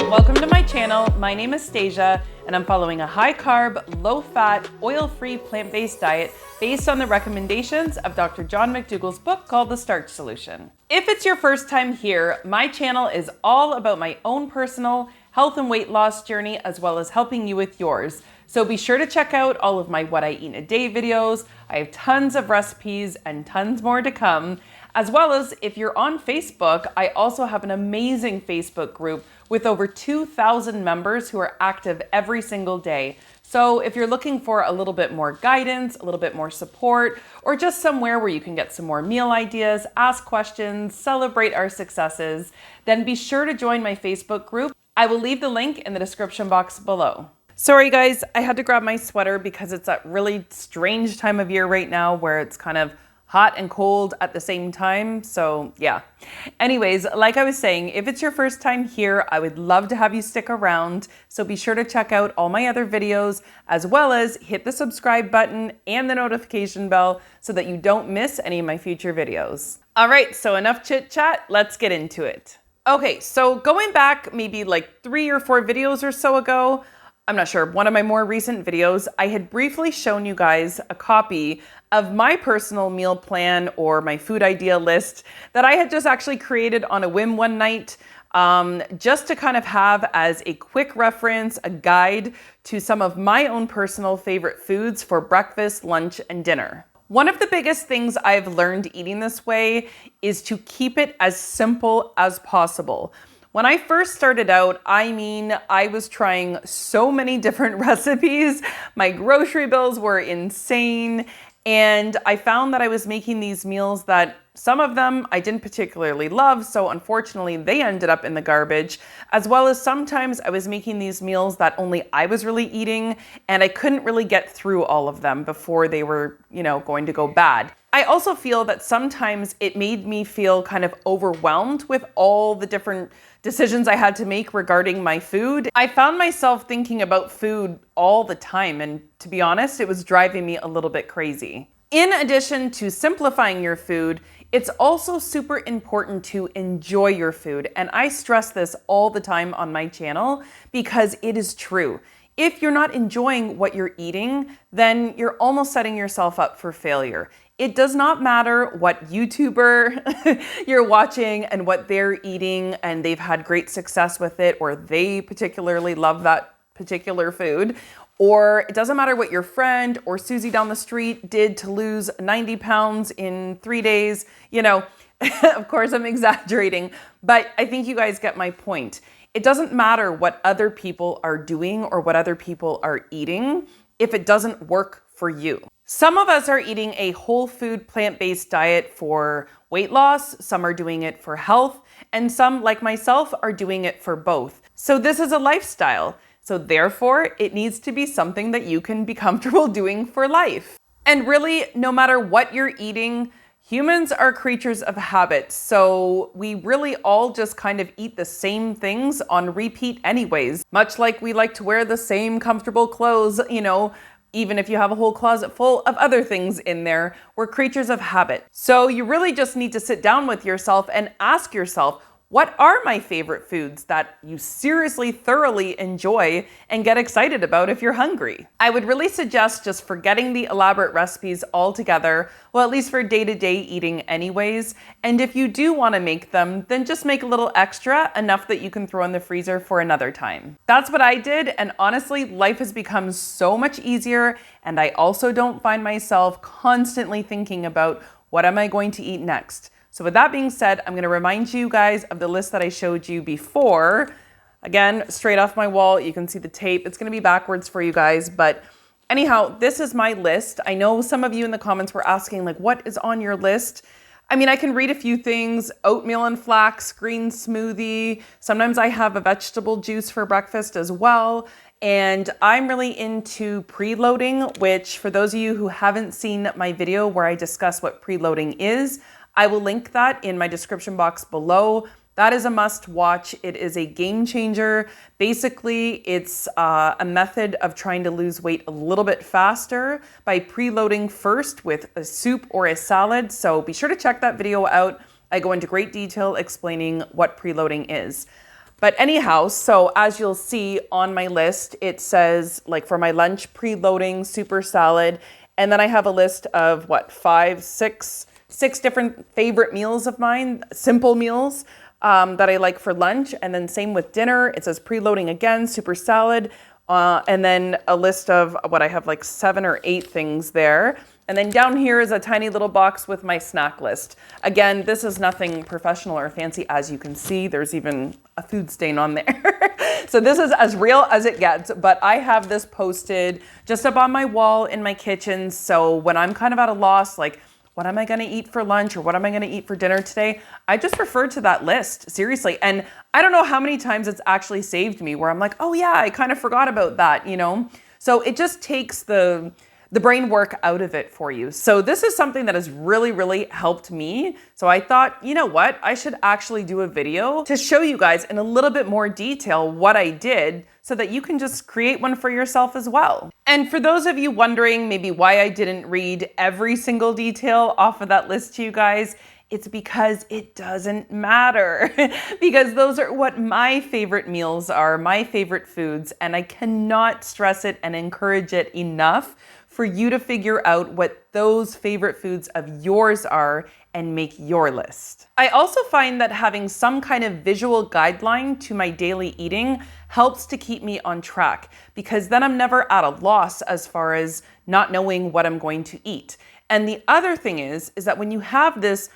Welcome to my channel. My name is Stasia, and I'm following a high-carb, low-fat, oil-free, plant-based diet based on the recommendations of Dr. John McDougall's book called The Starch Solution. If it's your first time here, my channel is all about my own personal health and weight loss journey, as well as helping you with yours. So be sure to check out all of my What I Eat in a Day videos. I have tons of recipes and tons more to come. As well as if you're on Facebook, I also have an amazing Facebook group with over 2,000 members who are active every single day. So if you're looking for a little bit more guidance, a little bit more support, or just somewhere where you can get some more meal ideas, ask questions, celebrate our successes, then be sure to join my Facebook group. I will leave the link in the description box below. Sorry guys, I had to grab my sweater because it's that really strange time of year right now where it's kind of hot and cold at the same time, so yeah. Anyways, like I was saying, if it's your first time here, I would love to have you stick around, so be sure to check out all my other videos, as well as hit the subscribe button and the notification bell so that you don't miss any of my future videos. All right, so enough chit chat, let's get into it. Okay, so going back maybe like 3 or 4 videos or so ago, I'm not sure, one of my more recent videos, I had briefly shown you guys a copy of my personal meal plan or my food idea list that I had just actually created on a whim one night, just to kind of have as a quick reference, a guide to some of my own personal favorite foods for breakfast, lunch, and dinner. One of the biggest things I've learned eating this way is to keep it as simple as possible. When I first started out, I was trying so many different recipes. My grocery bills were insane. And I found that I was making these meals that some of them I didn't particularly love, so unfortunately they ended up in the garbage, as well as sometimes I was making these meals that only I was really eating, and I couldn't really get through all of them before they were, going to go bad. I also feel that sometimes it made me feel kind of overwhelmed with all the different decisions I had to make regarding my food. I found myself thinking about food all the time, and to be honest, it was driving me a little bit crazy. In addition to simplifying your food, it's also super important to enjoy your food, and I stress this all the time on my channel because it is true. If you're not enjoying what you're eating, then you're almost setting yourself up for failure. It does not matter what YouTuber you're watching and what they're eating and they've had great success with it, or they particularly love that particular food, or it doesn't matter what your friend or Susie down the street did to lose 90 pounds in 3 days. Of course I'm exaggerating, but I think you guys get my point. It doesn't matter what other people are doing or what other people are eating if it doesn't work for you. Some of us are eating a whole food plant-based diet for weight loss, some are doing it for health, and some, like myself, are doing it for both. So this is a lifestyle. So therefore, it needs to be something that you can be comfortable doing for life. And really, no matter what you're eating, humans are creatures of habit. So we really all just kind of eat the same things on repeat anyways. Much like we like to wear the same comfortable clothes, even if you have a whole closet full of other things in there, we're creatures of habit. So you really just need to sit down with yourself and ask yourself, what are my favorite foods that you seriously, thoroughly enjoy and get excited about if you're hungry? I would really suggest just forgetting the elaborate recipes altogether, well, at least for day-to-day eating anyways. And if you do want to make them, then just make a little extra, enough that you can throw in the freezer for another time. That's what I did, and honestly, life has become so much easier, and I also don't find myself constantly thinking about what am I going to eat next. So with that being said, I'm going to remind you guys of the list that I showed you before. Again, straight off my wall, you can see the tape. It's going to be backwards for you guys, but anyhow, this is my list. I know some of you in the comments were asking, what is on your list? I can read a few things: oatmeal and flax, green smoothie. Sometimes I have a vegetable juice for breakfast as well. And I'm really into preloading, which for those of you who haven't seen my video where I discuss what preloading is, I will link that in my description box below. That is a must watch. It is a game changer. Basically, it's a method of trying to lose weight a little bit faster by preloading first with a soup or a salad. So be sure to check that video out. I go into great detail explaining what preloading is. But anyhow, so as you'll see on my list, it says like for my lunch, preloading, super salad. And then I have a list of what, six different favorite meals of mine, simple meals that I like for lunch. And then same with dinner, it says preloading again, super salad. And then a list of what I have, like 7 or 8 things there. And then down here is a tiny little box with my snack list. Again, this is nothing professional or fancy. As you can see, there's even a food stain on there. So this is as real as it gets, but I have this posted just up on my wall in my kitchen. So when I'm kind of at a loss, like what am I gonna eat for lunch or what am I gonna eat for dinner today? I just refer to that list, seriously. And I don't know how many times it's actually saved me where I'm like, oh yeah, I kind of forgot about that, you know? So it just takes the brain work out of it for you. So this is something that has really, really helped me. So I thought, you know what? I should actually do a video to show you guys in a little bit more detail what I did so that you can just create one for yourself as well. And for those of you wondering maybe why I didn't read every single detail off of that list to you guys, it's because it doesn't matter because those are what my favorite meals are, my favorite foods, and I cannot stress it and encourage it enough for you to figure out what those favorite foods of yours are and make your list. I also find that having some kind of visual guideline to my daily eating helps to keep me on track because then I'm never at a loss as far as not knowing what I'm going to eat. And the other thing is that when you have this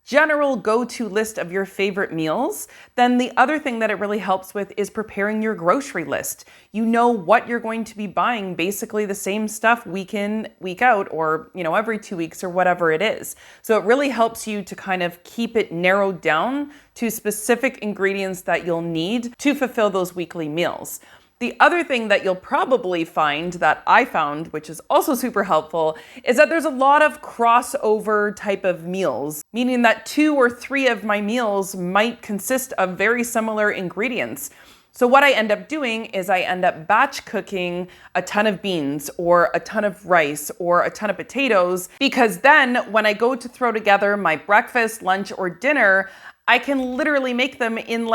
general go-to list of your favorite meals, then the other thing that it really helps with is preparing your grocery list. You know what you're going to be buying, basically the same stuff week in, week out, or every 2 weeks or whatever it is. So it really helps you to kind of keep it narrowed down to specific ingredients that you'll need to fulfill those weekly meals. The other thing that you'll probably find that I found, which is also super helpful, is that there's a lot of crossover type of meals, meaning that 2 or 3 of my meals might consist of very similar ingredients. So what I end up doing is I end up batch cooking a ton of beans or a ton of rice or a ton of potatoes, because then when I go to throw together my breakfast, lunch, or dinner, I can literally make them in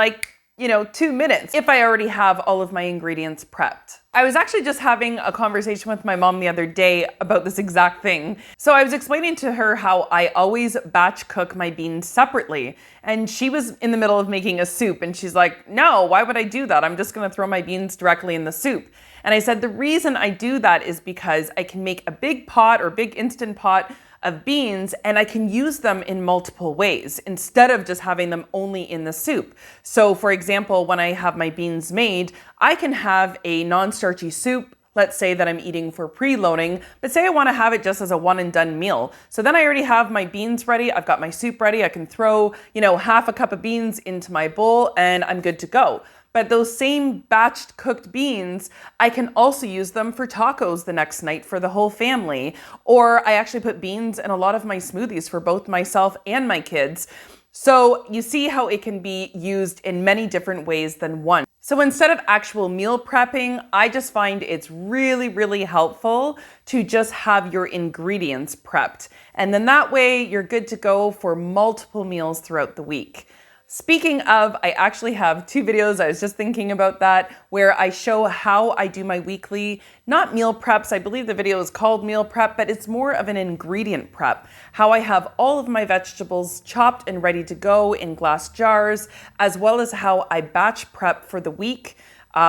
2 minutes if I already have all of my ingredients prepped. I was actually just having a conversation with my mom the other day about this exact thing. So I was explaining to her how I always batch cook my beans separately. And she was in the middle of making a soup and she's like, no, why would I do that? I'm just gonna throw my beans directly in the soup. And I said, the reason I do that is because I can make a big pot or big instant pot of beans and I can use them in multiple ways instead of just having them only in the soup. So for example, when I have my beans made, I can have a non-starchy soup, let's say that I'm eating for preloading, but say I want to have it just as a one and done meal. So then I already have my beans ready, I've got my soup ready, I can throw, half a cup of beans into my bowl and I'm good to go. But those same batched cooked beans, I can also use them for tacos the next night for the whole family. Or I actually put beans in a lot of my smoothies for both myself and my kids. So you see how it can be used in many different ways than one. So instead of actual meal prepping, I just find it's really, really helpful to just have your ingredients prepped. And then that way you're good to go for multiple meals throughout the week. Speaking of, I actually have 2 videos, I was just thinking about that, where I show how I do my weekly, not meal preps, I believe the video is called meal prep, but it's more of an ingredient prep. How I have all of my vegetables chopped and ready to go in glass jars, as well as how I batch prep for the week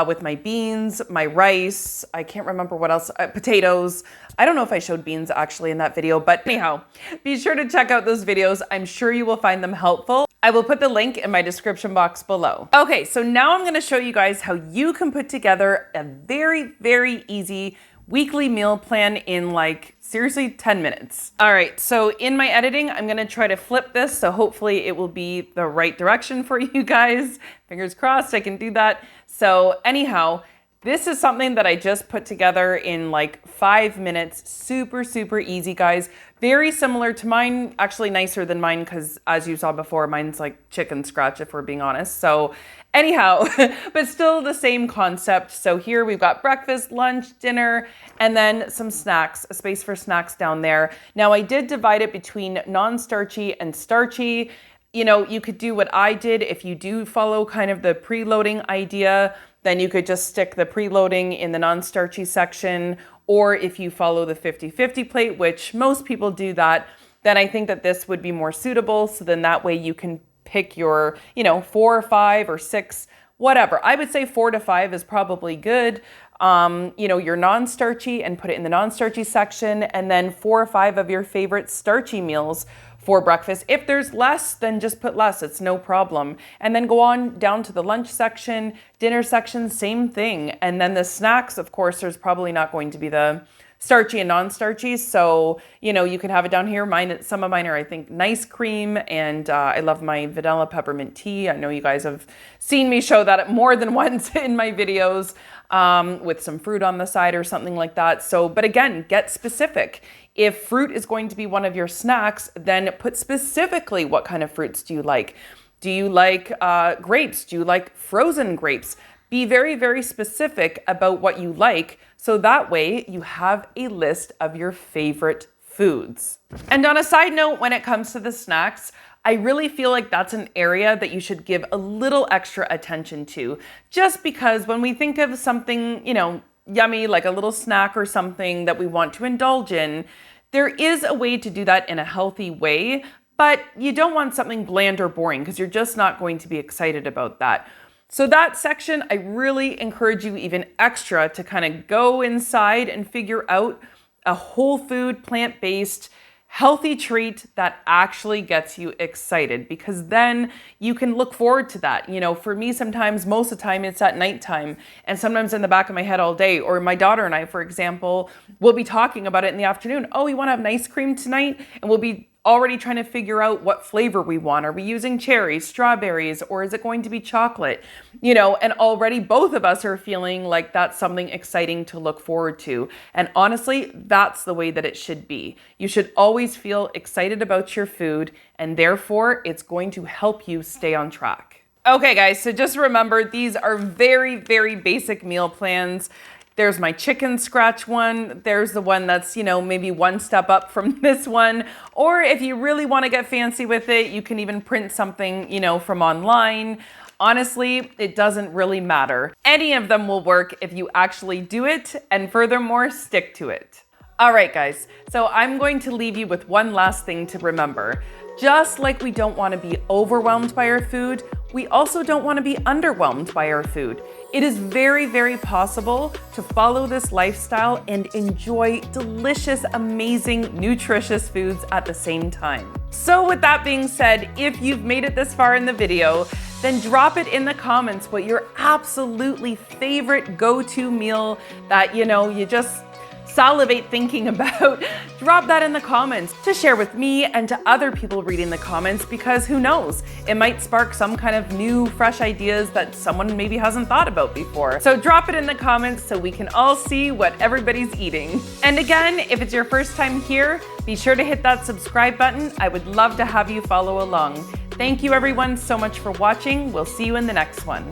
with my beans, my rice, I can't remember what else, potatoes. I don't know if I showed beans actually in that video, but anyhow, be sure to check out those videos. I'm sure you will find them helpful. I will put the link in my description box below. Okay, so now I'm gonna show you guys how you can put together a very, very easy weekly meal plan in seriously 10 minutes. All right, so in my editing, I'm gonna try to flip this, so hopefully it will be the right direction for you guys. Fingers crossed I can do that. So anyhow, this is something that I just put together in 5 minutes. Super, super easy, guys. Very similar to mine, actually nicer than mine because as you saw before, mine's like chicken scratch if we're being honest. So anyhow, but still the same concept. So here we've got breakfast, lunch, dinner, and then some snacks, a space for snacks down there. Now I did divide it between non-starchy and starchy. You know, you could do what I did. If you do follow kind of the preloading idea, then you could just stick the preloading in the non-starchy section. Or if you follow the 50-50 plate, which most people do that, then I think that this would be more suitable. So then that way you can pick your, 4 or 5 or 6, whatever. I would say 4 to 5 is probably good. Your non-starchy, and put it in the non-starchy section, and then 4 or 5 of your favorite starchy meals for breakfast. If there's less, then just put less, it's no problem. And then go on down to the lunch section, dinner section, same thing. And then the snacks, of course, there's probably not going to be the starchy and non-starchy. So, you can have it down here. Some of mine are, I think, nice cream, and I love my vanilla peppermint tea. I know you guys have seen me show that more than once in my videos, with some fruit on the side or something like that. So, but again, get specific. If fruit is going to be one of your snacks, then put specifically what kind of fruits do you like. Do you like grapes? Do you like frozen grapes? Be very, very specific about what you like, so that way you have a list of your favorite foods. And on a side note, when it comes to the snacks, I really feel like that's an area that you should give a little extra attention to, just because when we think of something, yummy, like a little snack or something that we want to indulge in, there is a way to do that in a healthy way, but you don't want something bland or boring because you're just not going to be excited about that. So that section, I really encourage you even extra to kind of go inside and figure out a whole food, plant-based, healthy treat that actually gets you excited, because then you can look forward to that. For me, sometimes, most of the time, it's at nighttime, and sometimes in the back of my head all day. Or my daughter and I, for example, will be talking about it in the afternoon. Oh, we want to have ice cream tonight, and we'll be already trying to figure out what flavor we want. Are we using cherries, strawberries, or is it going to be chocolate? And already both of us are feeling like that's something exciting to look forward to. And honestly, that's the way that it should be. You should always feel excited about your food, and therefore it's going to help you stay on track. Okay, guys, so just remember, these are very, very basic meal plans. There's my chicken scratch one. There's the one that's, maybe one step up from this one. Or if you really want to get fancy with it, you can even print something, from online. Honestly, it doesn't really matter. Any of them will work if you actually do it, and furthermore, stick to it. All right, guys, so I'm going to leave you with one last thing to remember. Just like we don't want to be overwhelmed by our food, we also don't want to be underwhelmed by our food. It is very, very possible to follow this lifestyle and enjoy delicious, amazing, nutritious foods at the same time. So with that being said, if you've made it this far in the video, then drop it in the comments what your absolutely favorite go-to meal that, you just salivate thinking about. Drop that in the comments to share with me and to other people reading the comments, because who knows, it might spark some kind of new, fresh ideas that someone maybe hasn't thought about before. So drop it in the comments so we can all see what everybody's eating. And again, if it's your first time here, be sure to hit that subscribe button. I would love to have you follow along. Thank you everyone so much for watching. We'll see you in the next one.